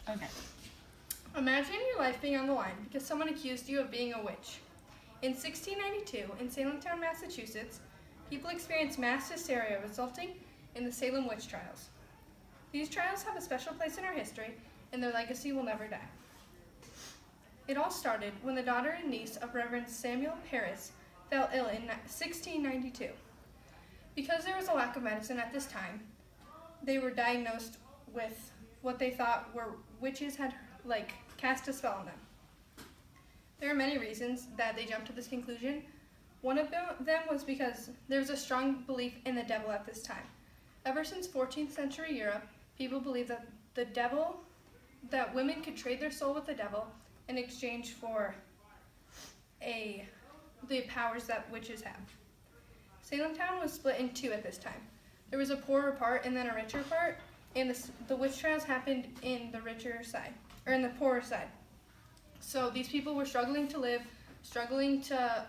Okay. Imagine your life being on the line because someone accused you of being a witch. In 1692, in Salemtown, Massachusetts, people experienced mass hysteria resulting in the Salem witch trials. These trials have a special place in our history, and their legacy will never die. It all started when the daughter and niece of Reverend Samuel Harris fell ill in 1692. Because there was a lack of medicine at this time, they were diagnosed with what they thought were witches had cast a spell on them. There are many reasons that they jumped to this conclusion. One of them was because there was a strong belief in the devil at this time. Ever since 14th century Europe, people believed that women could trade their soul with the devil in exchange for the powers that witches have. Salemtown was split in two at this time. There was a poorer part and then a richer part, and the witch trials happened in the richer side, or in the poorer side. So these people were struggling to live, struggling to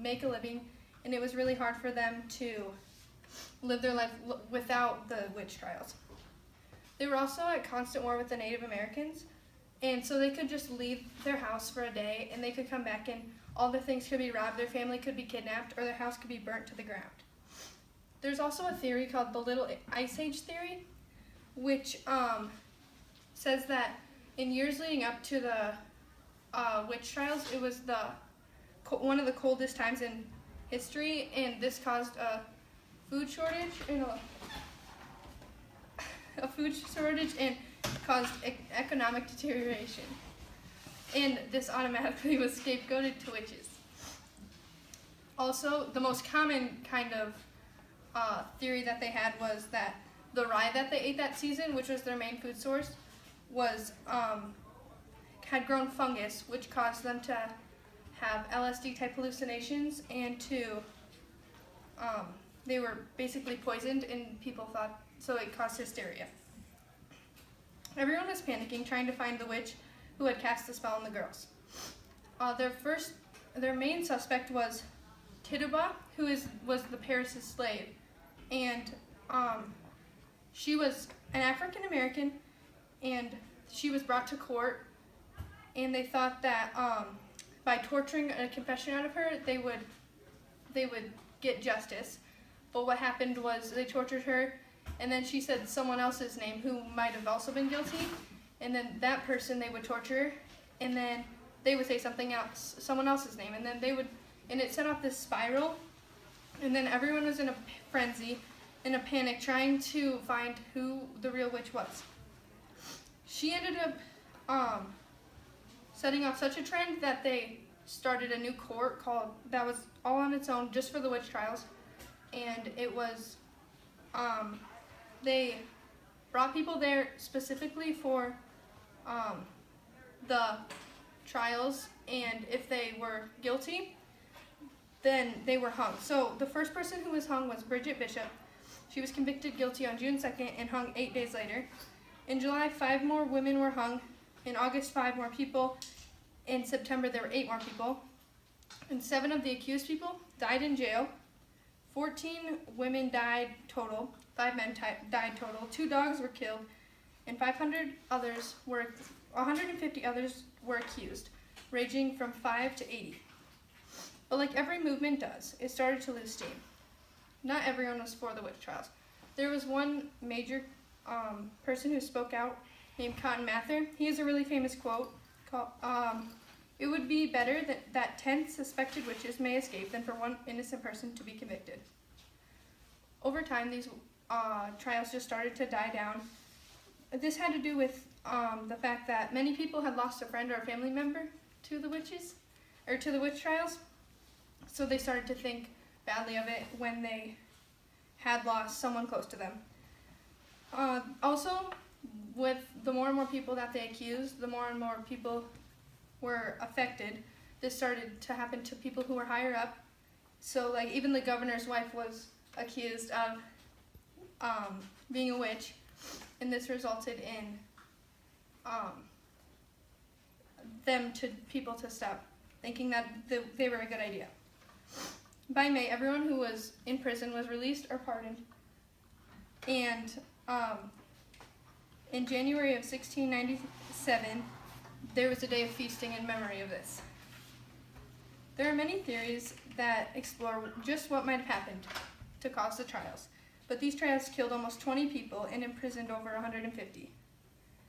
make a living, and it was really hard for them to live their life without the witch trials. They were also at constant war with the Native Americans, and so they could just leave their house for a day and they could come back and all their things could be robbed, their family could be kidnapped, or their house could be burnt to the ground. There's also a theory called the Little Ice Age theory, which says that in years leading up to the witch trials, it was one of the coldest times in history, and this caused a food shortage and caused economic deterioration. And this automatically was scapegoated to witches. Also, the most common kind of theory that they had was that the rye that they ate that season, which was their main food source, had grown fungus, which caused them to have LSD-type hallucinations and they were basically poisoned, and people thought, so it caused hysteria. Everyone was panicking, trying to find the witch who had cast the spell on the girls. Their main suspect was Tituba, who was the Paris' slave, and she was an African American, and she was brought to court, and they thought that by torturing a confession out of her, they would get justice. But what happened was they tortured her, and then she said someone else's name who might have also been guilty, and then that person they would torture, and then they would say something else, someone else's name, and then and it set off this spiral, and then everyone was in a frenzy, in a panic, trying to find who the real witch was. She ended up setting off such a trend that they started a new court that was all on its own just for the witch trials, and it was they brought people there specifically for the trials, and if they were guilty, then they were hung. So the first person who was hung was Bridget Bishop. She was convicted guilty on June 2nd and hung 8 days later. In July, 5 more women were hung. In August, 5 more people. In September, there were 8 more people. And 7 of the accused people died in jail. 14 women died total. 5 men died total. 2 dogs were killed, and 150 others were accused, ranging from 5 to 80. But like every movement does, it started to lose steam. Not everyone was for the witch trials. There was one major person who spoke out named Cotton Mather. He has a really famous quote called, "It would be better that 10 suspected witches may escape than for one innocent person to be convicted." Over time, these trials just started to die down. This had to do with the fact that many people had lost a friend or a family member to the witches, or to the witch trials. So they started to think badly of it when they had lost someone close to them. Also, with the more and more people that they accused, the more and more people were affected. This started to happen to people who were higher up. So like even the governor's wife was accused of being a witch, and this resulted in people to stop thinking that they were a good idea. By May, everyone who was in prison was released or pardoned, and In January of 1697, there was a day of feasting in memory of this. There are many theories that explore just what might have happened to cause the trials, but these trials killed almost 20 people and imprisoned over 150,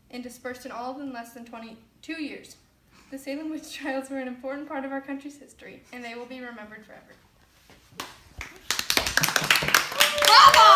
and dispersed in all in less than 22 years. The Salem witch trials were an important part of our country's history, and they will be remembered forever. Bravo!